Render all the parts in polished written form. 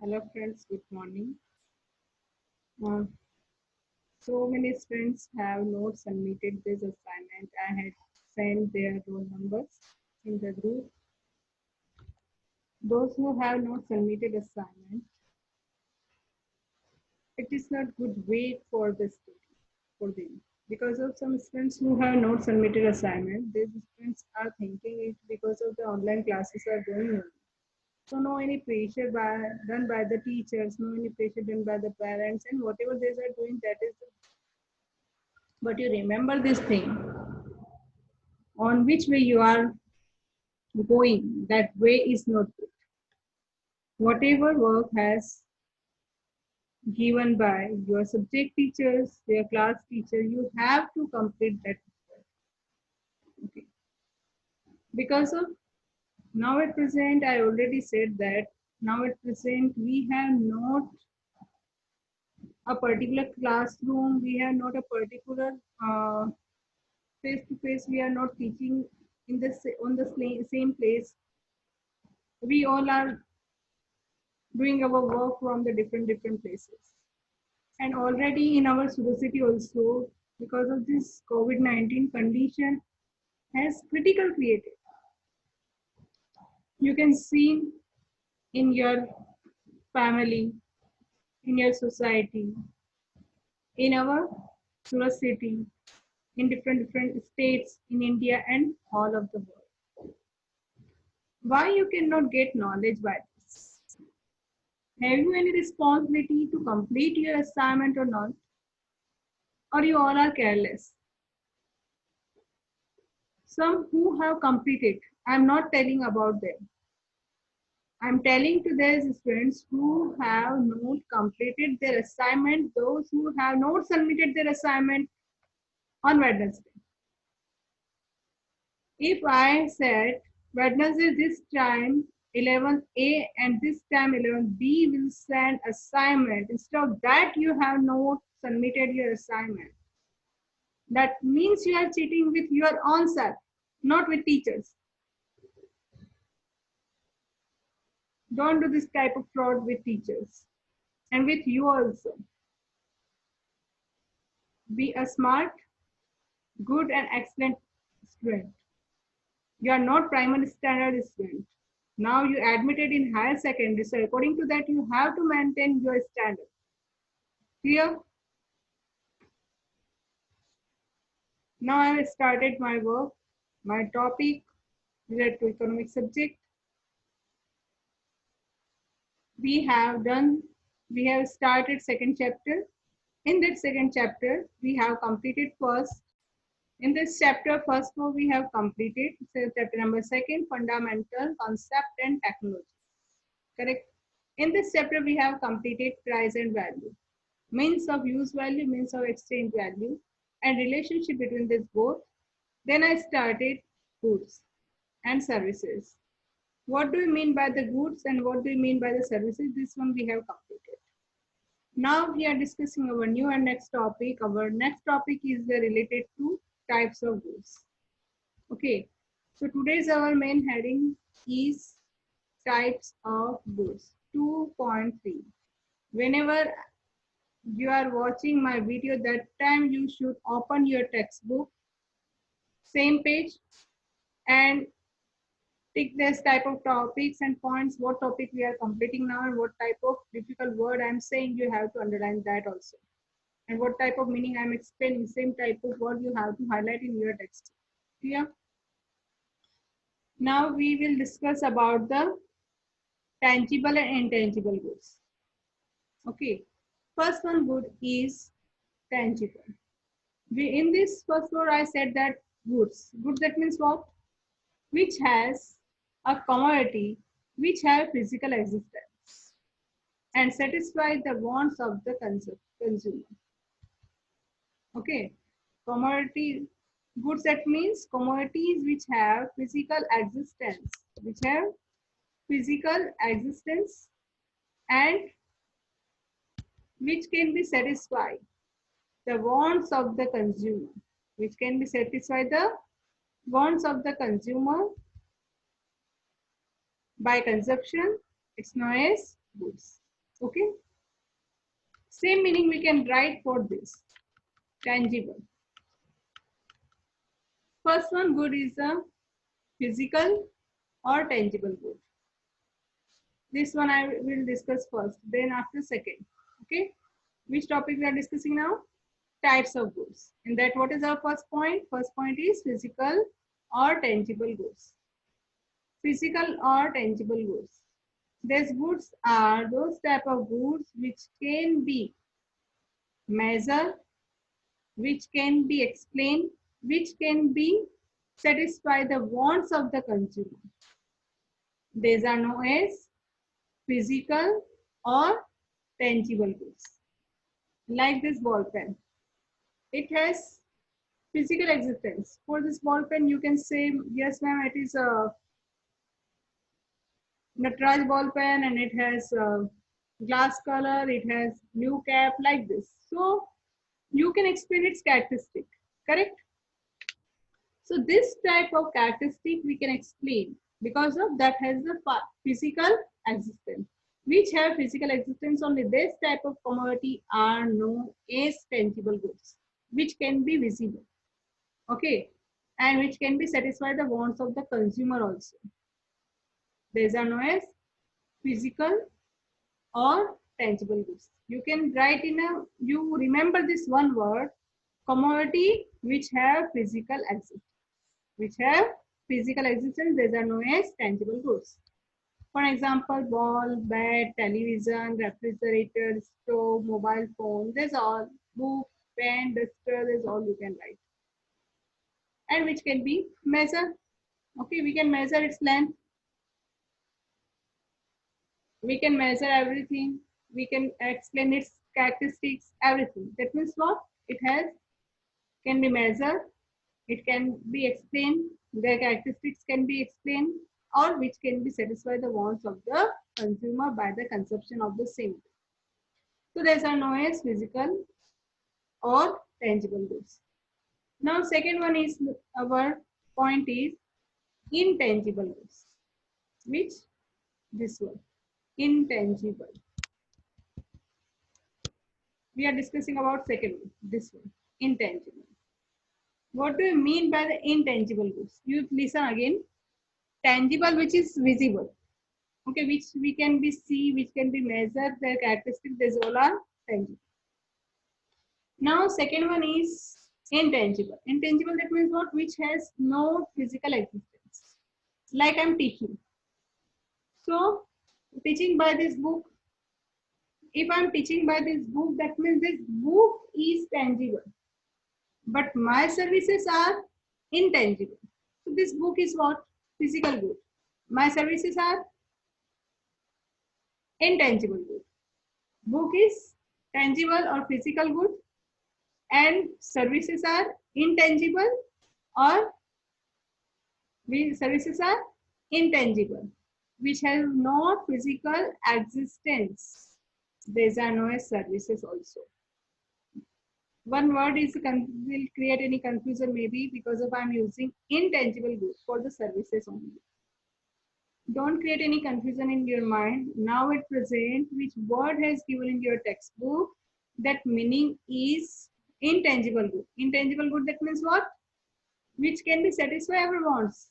Hello friends, good morning. Uh, so many students have not submitted this assignment. I had sent their roll numbers in the group. Those who have not submitted assignment, it is not good way for the student, for them. Because of some students who have not submitted assignment, these students are thinking it because of the online classes are going on. So no any pressure done by the teachers, no any pressure done by the parents, and whatever they are doing, that is but you remember this thing on which way you are going, that way is not good. Whatever work has given by your subject teachers, your class teacher, you have to complete that work. Okay. Because of now at present, I already said that now at present we have not a particular classroom, we have not a particular face to face, we are not teaching in the on the same place. We all are doing our work from the different places. And already in our society also, because of this COVID-19 condition has critical created. You can see in your family, in your society, in our Surat city, in different states in India and all of the world. Why you cannot get knowledge by this? Have you any responsibility to complete your assignment or not? Or you all are careless? Some who have completed, I'm not telling about them. I'm telling to those students who have not completed their assignment, those who have not submitted their assignment on Wednesday. If I said Wednesday this time 11A and this time 11B will send assignment, instead of that you have not submitted your assignment. That means you are cheating with your own self, not with teachers. Don't do this type of fraud with teachers and with you also. Be a smart, good, and excellent student. You are not primary standard student. Now you admitted in higher secondary, so according to that, you have to maintain your standard. Clear? Now I have started my work, my topic related to economic subject. We have done, we have started second chapter. In that second chapter, we have completed first. In this chapter, first four we have completed. So chapter number second, fundamental concept and technology. Correct. In this chapter, we have completed price and value, means of use value, means of exchange value, and relationship between this both. Then I started goods and services. What do we mean by the goods and what do we mean by the services? This one we have completed. Now we are discussing our new and next topic. Our next topic is related to types of goods. Okay, so today's our main heading is types of goods 2.3. Whenever you are watching my video, that time you should open your textbook, same page, and take this type of topics and points, what topic we are completing now and what type of difficult word I'm saying, you have to underline that also. And what type of meaning I'm explaining, same type of word you have to highlight in your text. Clear? Now we will discuss about the tangible and intangible goods. Okay, first one good is tangible. In this first word I said that goods. Goods, that means what? Which has a commodity which have physical existence and satisfy the wants of the consumer. Okay, commodity goods, that means commodities which have physical existence, and which can be satisfied the wants of the consumer, which can be satisfy the wants of the consumer by consumption. It's known as goods. Okay. Same meaning we can write for this. Tangible. First one, good is a physical or tangible good. This one I will discuss first, then after second. Okay. Which topic we are discussing now? Types of goods. In that, what is our first point? First point is physical or tangible goods. Physical or tangible goods. These goods are those type of goods which can be measured, which can be explained, which can be satisfy the wants of the consumer. These are known as physical or tangible goods. Like this ball pen, it has physical existence. For this ball pen, you can say, yes, ma'am, it is a Natraj ball pen and it has glass color, it has blue cap, like this. So you can explain its characteristic, correct? So this type of characteristic we can explain because of that has the physical existence. Which have physical existence only, this type of commodity are known as tangible goods, which can be visible, okay, and which can be satisfy the wants of the consumer also. These are known as physical or tangible goods. You can write in a, you remember this one word, commodity which have physical existence. Which have physical existence, these are known as tangible goods. For example, ball, bat, television, refrigerator, stove, mobile phone, there's all, book, pen, duster, there's all you can write. And which can be measured. Okay, we can measure its length. We can measure everything. We can explain its characteristics, everything. That means what? It has, can be measured, it can be explained, the characteristics can be explained, or which can be satisfy the wants of the consumer by the consumption of the same. So these are known as physical or tangible goods. Now second one is, our point is intangible goods. Which? This one, intangible. We are discussing about second one, this one, intangible. What do you mean by the intangible goods? You listen again. Tangible, which is visible, okay, which we can be see, which can be measured, their characteristics, these all are tangible. Now second one is intangible. Intangible, that means what? Which has no physical existence. Like I'm teaching. So teaching by this book. If I'm teaching by this book, that means this book is tangible. But my services are intangible. So this book is what? Physical good. My services are intangible good. Book is tangible or physical good, and services are intangible or services are intangible, which have no physical existence. These are known as services also. One word is will create any confusion maybe because of I'm using intangible goods for the services only. Don't create any confusion in your mind. Now at present, which word has given in your textbook, that meaning is intangible good. Intangible good, that means what? Which can be satisfy our wants.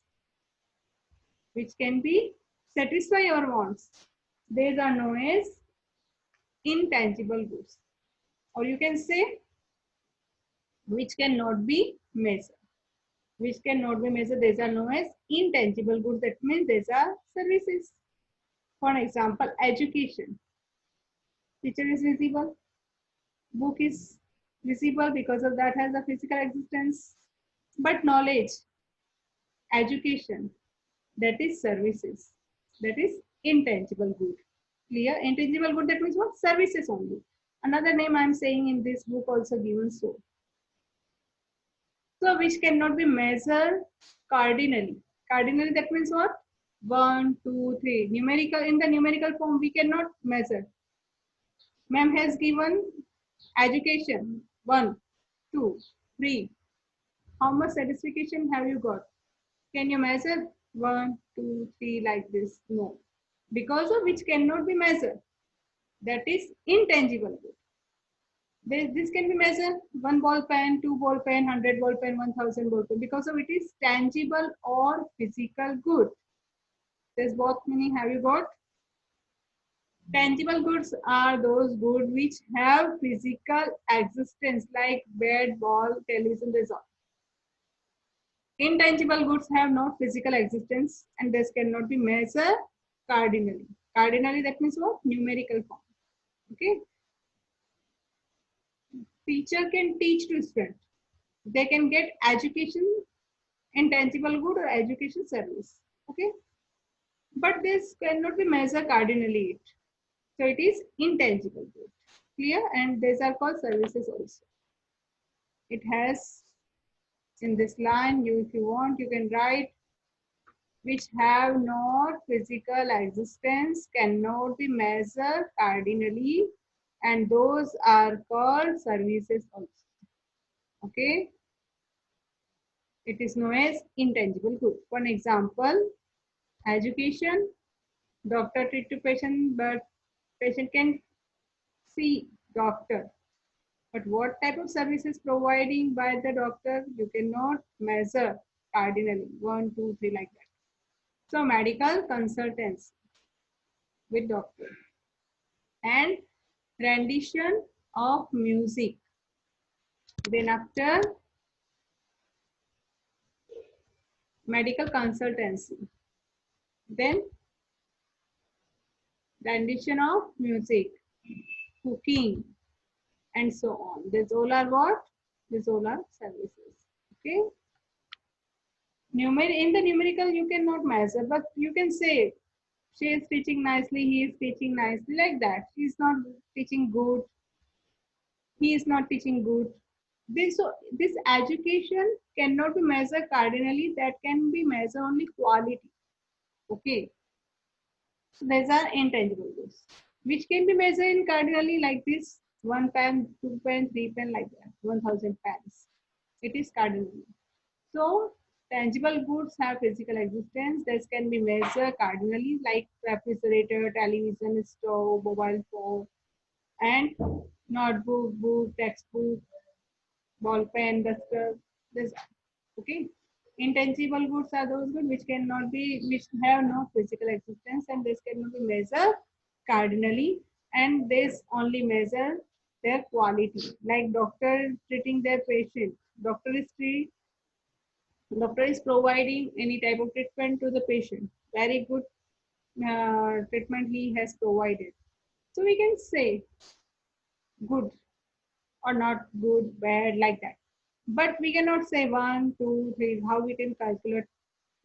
Which can be satisfy our wants. These are known as intangible goods. Or you can say which cannot be measured. Which cannot be measured, these are known as intangible goods. That means these are services. For example, education. Teacher is visible. Book is visible, because of that has a physical existence. But knowledge, education, that is services. That is intangible good. Clear? Intangible good, that means what? Services only. Another name I am saying in this book also given so. So which cannot be measured cardinally. Cardinally, that means what? 1, 2, 3. Numerical, in the numerical form we cannot measure. Ma'am has given education 1, 2, 3. How much satisfaction have you got? Can you measure 1, 2, 3 like this? No. Because of which cannot be measured. That is intangible good. This can be measured: one ball pen, two ball pen, 100 ball pen, 1000 ball pen, because of it is tangible or physical good. There's both meaning. Have you got? Tangible goods are those goods which have physical existence, like bed, ball, television, this all. Intangible goods have no physical existence and this cannot be measured cardinally. Cardinally, that means what? Numerical form. Okay. Teacher can teach to student. They can get education, intangible good or education service. Okay. But this cannot be measured cardinally. So it is intangible good. Clear? And these are called services also. It has in this line, if you want, you can write which have not physical existence, cannot be measured cardinally, and those are called services also. Okay. It is known as intangible good. For example, education. Doctor treat to patient, but patient can see doctor. But what type of services providing by the doctor, you cannot measure cardinally. 1, 2, 3 like that. So medical consultants with doctor and rendition of music. Then after medical consultancy, then rendition of music, cooking, and so on. These all are what? These all are services. Okay. In the numerical, you cannot measure, but you can say she is teaching nicely, he is teaching nicely, like that. She is not teaching good, he is not teaching good. This education cannot be measured cardinally, that can be measured only quality. Okay. So these are intangible goods, which can be measured in cardinally like this: 1 pen, 2 pen, 3 pen, like that, 1000 pens. It is cardinally. So tangible goods have physical existence. This can be measured cardinally, like refrigerator, television, stove, mobile phone, and notebook, book, textbook, ball pen, duster. This, okay. Intangible goods are those goods which have no physical existence, and this cannot be measured cardinally, and this only measure their quality. Like doctor treating their patient, doctor is providing any type of treatment to the patient. Very good treatment he has provided. So we can say good or not good, bad, like that. But we cannot say 1, 2, 3. How we can calculate?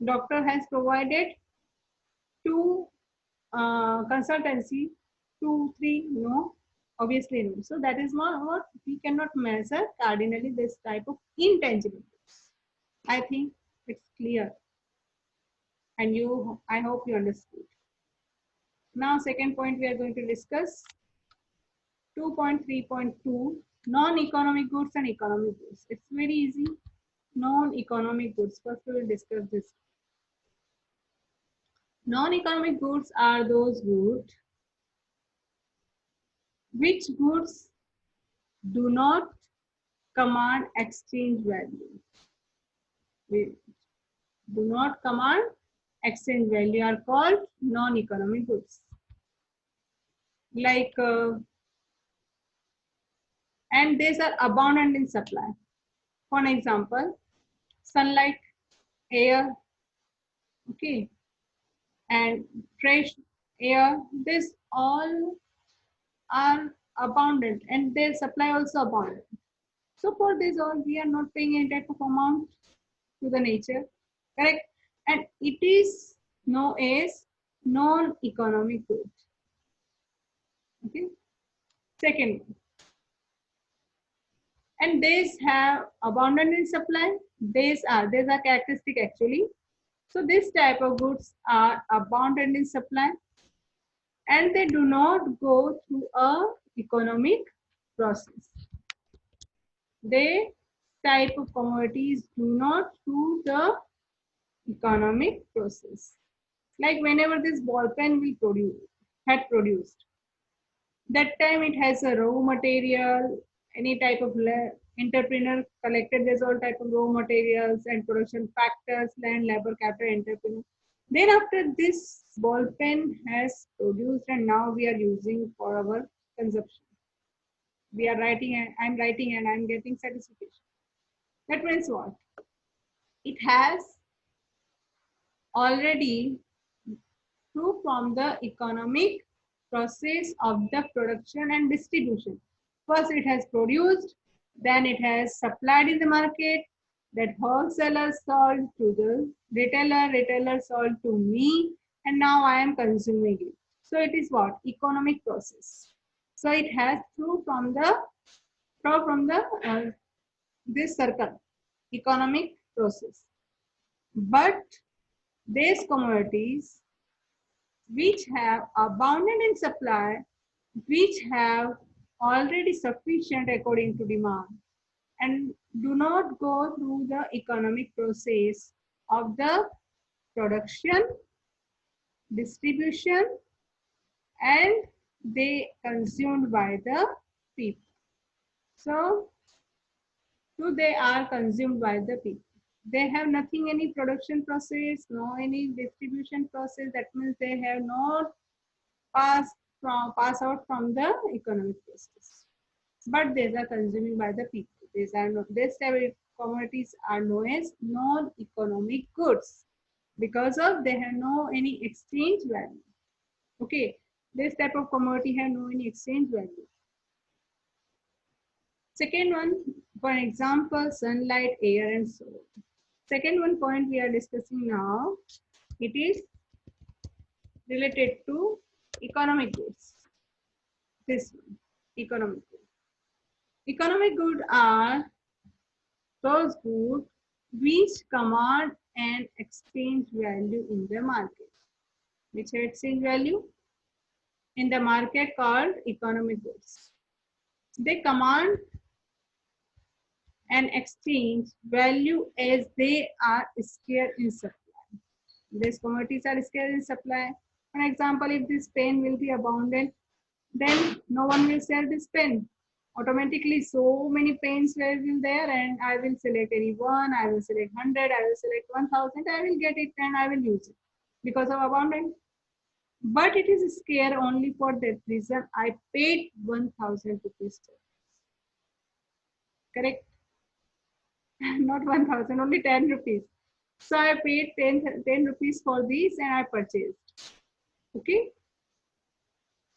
Doctor has provided 2 consultancy, 2, 3, no, obviously no. So that is not what we cannot measure cardinally this type of intangible. I think it's clear, and I hope you understood. Now, second point we are going to discuss 2.3.2, non-economic goods and economic goods. It's very easy. Non-economic goods. First, we will discuss this. Non-economic goods are those goods which goods do not command exchange value. We do not command exchange value are called non-economic goods. Like, and these are abundant in supply. For example, sunlight, air, okay, and fresh air. This all are abundant, and their supply also abundant. So for this all, we are not paying any type of amount to the nature, correct? And it is known as non-economic good. Okay. Second, and these have abundant in supply. These are characteristic actually. So this type of goods are abundant in supply, and they do not go through a economic process. They type of commodities do not through the economic process. Like whenever this ball pen had produced, That time it has a raw material, any type of entrepreneur collected this all type of raw materials and production factors, land, labor, capital, entrepreneur. Then after this ball pen has produced and now we are using for our consumption. We are writing and I'm writing and I'm getting satisfaction. That means what? It has already through from the economic process of the production and distribution. First it has produced, then it has supplied in the market, that wholesaler sold to the retailer, retailer sold to me, and now I am consuming it. So it is what? Economic process. So it has through from the this circle, economic process. But these commodities which have abundant in supply, which have already sufficient according to demand, and do not go through the economic process of the production, distribution, and they consumed by the people. So they are consumed by the people. They have nothing, any production process, no any distribution process. That means they have not pass out from the economic process. But these are consuming by the people. These type of commodities are known as non-economic goods because of they have no any exchange value. Okay, this type of commodity have no any exchange value. Second one, for example, sunlight, air, and soil. Second one point we are discussing now, it is related to economic goods. This one, economic goods. Economic goods are those goods which command an exchange value in the market. Which exchange value? In the market called economic goods. They command an exchange value as they are scarce in supply. These commodities are scarce in supply. For example, if this pen will be abundant, then no one will sell this pen. Automatically, so many pens will there, and I will select any one, I will select 100, I will select 1000, I will get it and I will use it because of abundance. But it is scarce only for that reason I paid 1000 rupees. Correct? Not 1000, only 10 rupees. So I paid 10 rupees for this and I purchased. Okay.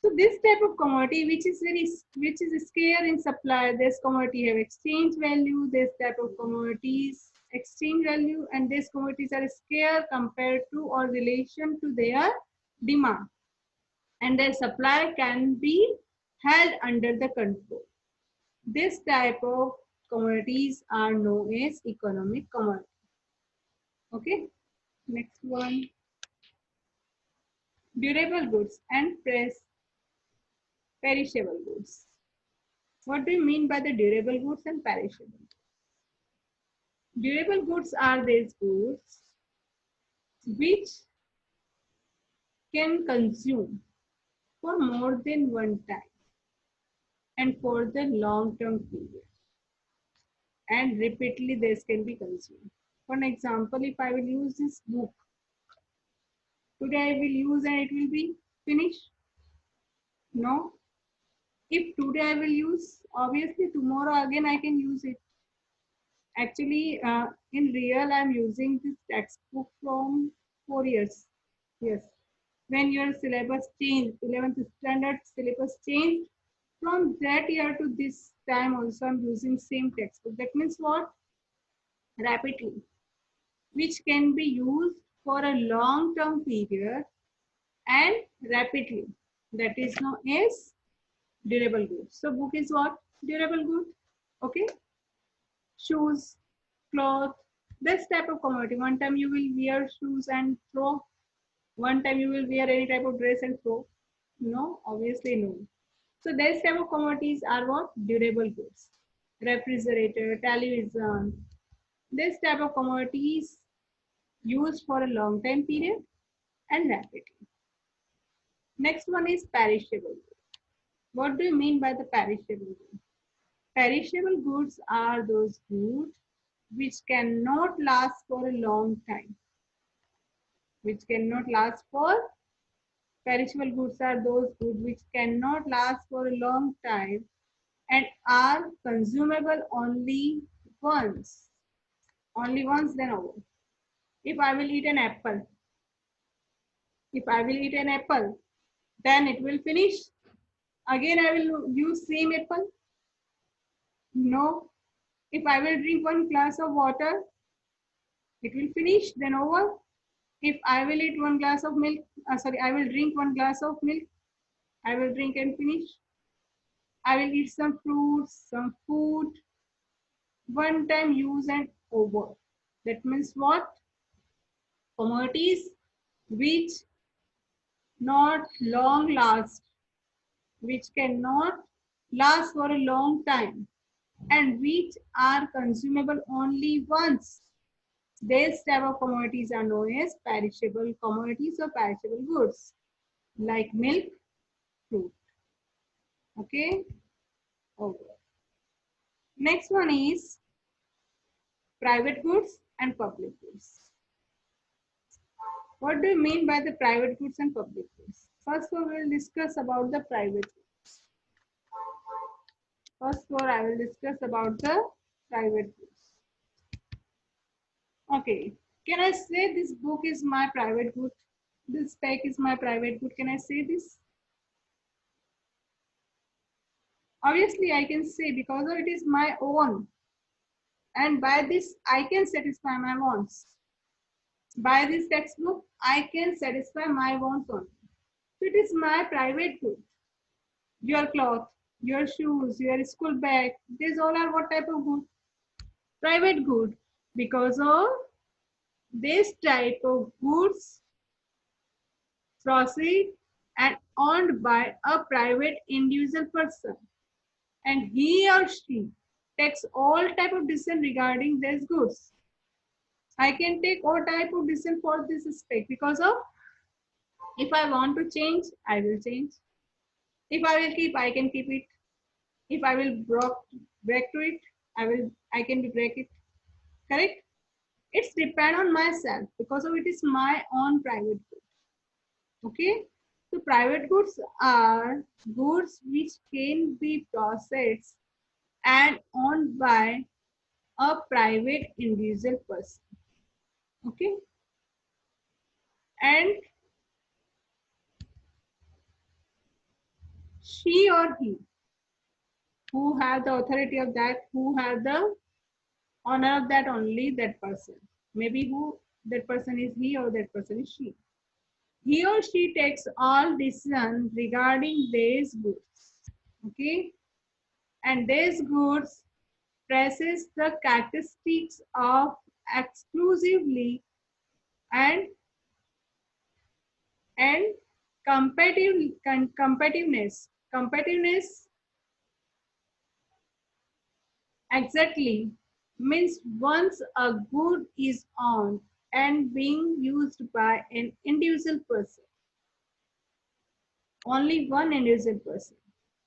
So this type of commodity which is scarce in supply, this commodity have exchange value, this type of commodities exchange value, and these commodities are scarce compared to or relation to their demand, and their supply can be held under the control. This type of commodities are known as economic commodities. Okay, next one, durable goods and perishable goods. What do you mean by the durable goods and perishable goods? Durable goods are these goods which can consume for more than one time and for the long term period, and repeatedly this can be consumed. For example, if I will use this book, today I will use and it will be finished? No. If today I will use, obviously tomorrow again I can use it. Actually, in real, I'm using this textbook from 4 years. Yes. When your syllabus changed, 11th standard syllabus changed, from that year to this time also I'm using same textbook. That means what? Rapidly, which can be used for a long-term period and rapidly. That is known as durable goods. So book is what? Durable good. Okay. Shoes, cloth, this type of commodity. One time you will wear shoes and throw. One time you will wear any type of dress and throw. No, obviously no. So this type of commodities are what? Durable goods. Refrigerator, television. This type of commodities used for a long time period and rapidly. Next one is perishable goods. What do you mean by the perishable goods? Perishable goods are those goods which cannot last for a long time. Which cannot last for Perishable goods are those goods which cannot last for a long time and are consumable only once. Only once, then over. If I will eat an apple, if I will eat an apple, then it will finish. Again, I will use same apple. No. If I will drink one glass of water, it will finish, then over. If I will eat one glass of milk, I will drink one glass of milk, I will drink and finish. I will eat some fruits, some food, one time use and over. That means what? Commodities which not long last, which cannot last for a long time and which are consumable only once. These type of commodities are known as perishable commodities or perishable goods like milk, fruit. Okay, over. Next one is private goods and public goods. What do you mean by the private goods and public goods? First we will discuss about the private goods. First I will discuss about the private goods. Okay, can I say this book is my private good? This pack is my private good. Can I say this? Obviously I can say because it is my own. And by this I can satisfy my wants. By this textbook I can satisfy my wants only. So it is my private good. Your cloth, your shoes, your school bag, these all are what type of good? Private good. Because of this type of goods proceed and owned by a private individual person. And he or she takes all type of decision regarding these goods. I can take all type of decision for this spec because of if I want to change, I will change. If I will keep, I can keep it. If I will break to it, I can break it. Correct? It's depend on myself because of it is my own private good. Okay? So private goods are goods which can be processed and owned by a private individual person. Okay? And she or he who have the authority of that, who have the honor of that, only that person. Maybe who that person is he or that person is she. He or she takes all decisions regarding these goods. Okay? And these goods traces the characteristics of exclusively and and competitiveness exactly means once a good is owned and being used by an individual person, only one individual person,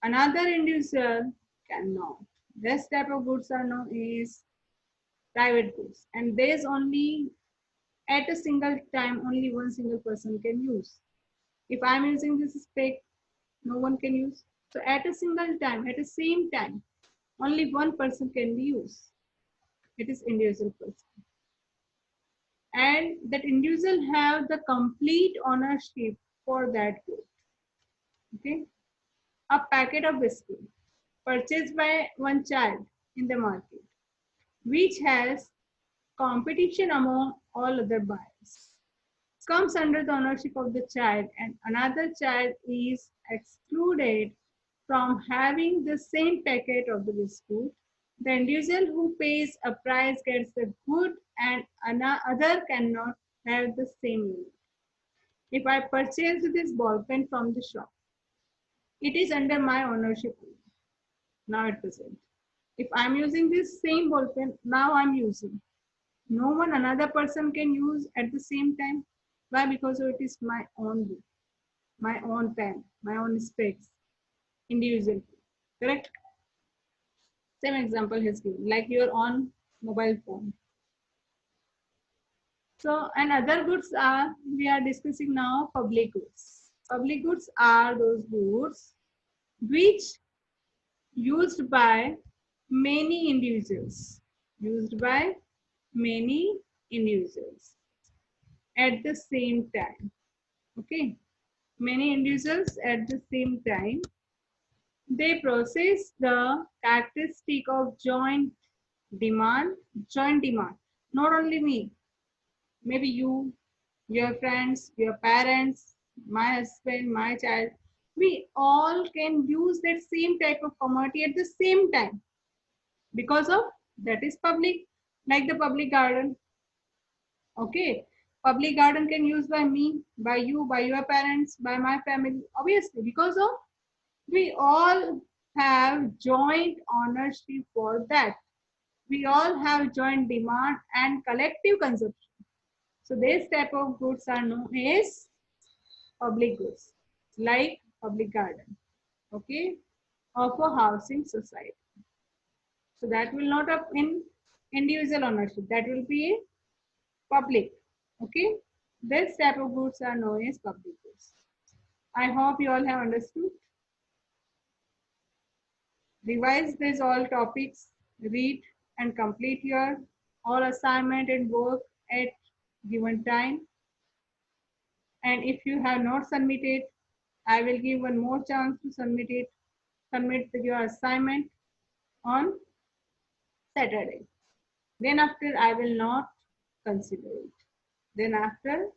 another individual cannot. This type of goods are known as private goods, and there's only at a single time only one single person can use. If I'm using this spec, no one can use. So at a single time, at the same time, only one person can be used. It is individual person. And that individual have the complete ownership for that good. Okay. A packet of biscuit purchased by one child in the market, which has competition among all other buyers, comes under the ownership of the child, and another child is excluded from having the same packet of the biscuit. The individual who pays a price gets the good and another cannot have the same unit. If I purchase this ball pen from the shop, it is under my ownership now at present. If I'm using this same ball pen, now I'm using. No one another person can use at the same time. Why? Because it is my own book, my own pen, my own specs. individual. Correct? Same example has given, like your on mobile phone. So, and other goods are, we are discussing now public goods. Public goods are those goods which used by many individuals, used by many individuals at the same time. Okay, many individuals at the same time. They process the characteristic of demand, joint demand. Not only me, maybe you, your friends, your parents, my husband, my child. We all can use that same type of commodity at the same time because of that is public, like the public garden. Okay, public garden can use by me, by you, by your parents, by my family, obviously because of we all have joint ownership for that. We all have joint demand and collective consumption. So this type of goods are known as public goods, like public garden, okay, of a housing society. So that will not up in individual ownership. That will be a public, okay. This type of goods are known as public goods. I hope you all have understood. Revise these all topics, read and complete your all assignment and work at given time. And if you have not submitted, I will give one more chance to submit it. Submit your assignment on Saturday. Then after I will not consider it. Then after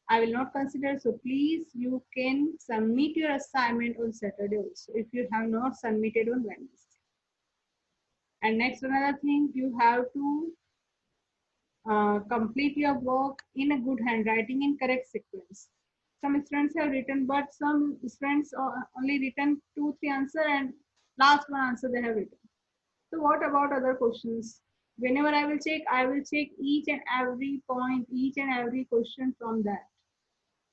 I will not consider. So please you can submit your assignment on Saturday also if you have not submitted on Wednesday. And next another thing, you have to complete your work in a good handwriting in correct sequence. Some students have written, but some students only written 2-3 answer and last one answer they have written. So what about other questions? Whenever I will check each and every point, each and every question from that.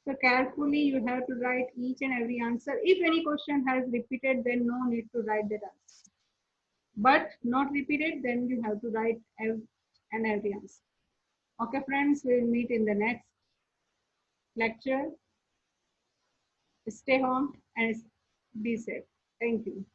So carefully you have to write each and every answer. If any question has repeated, then no need to write that answer. But not repeated, then you have to write and every answer. Okay, friends, we will meet in the next lecture. Stay home and be safe. Thank you.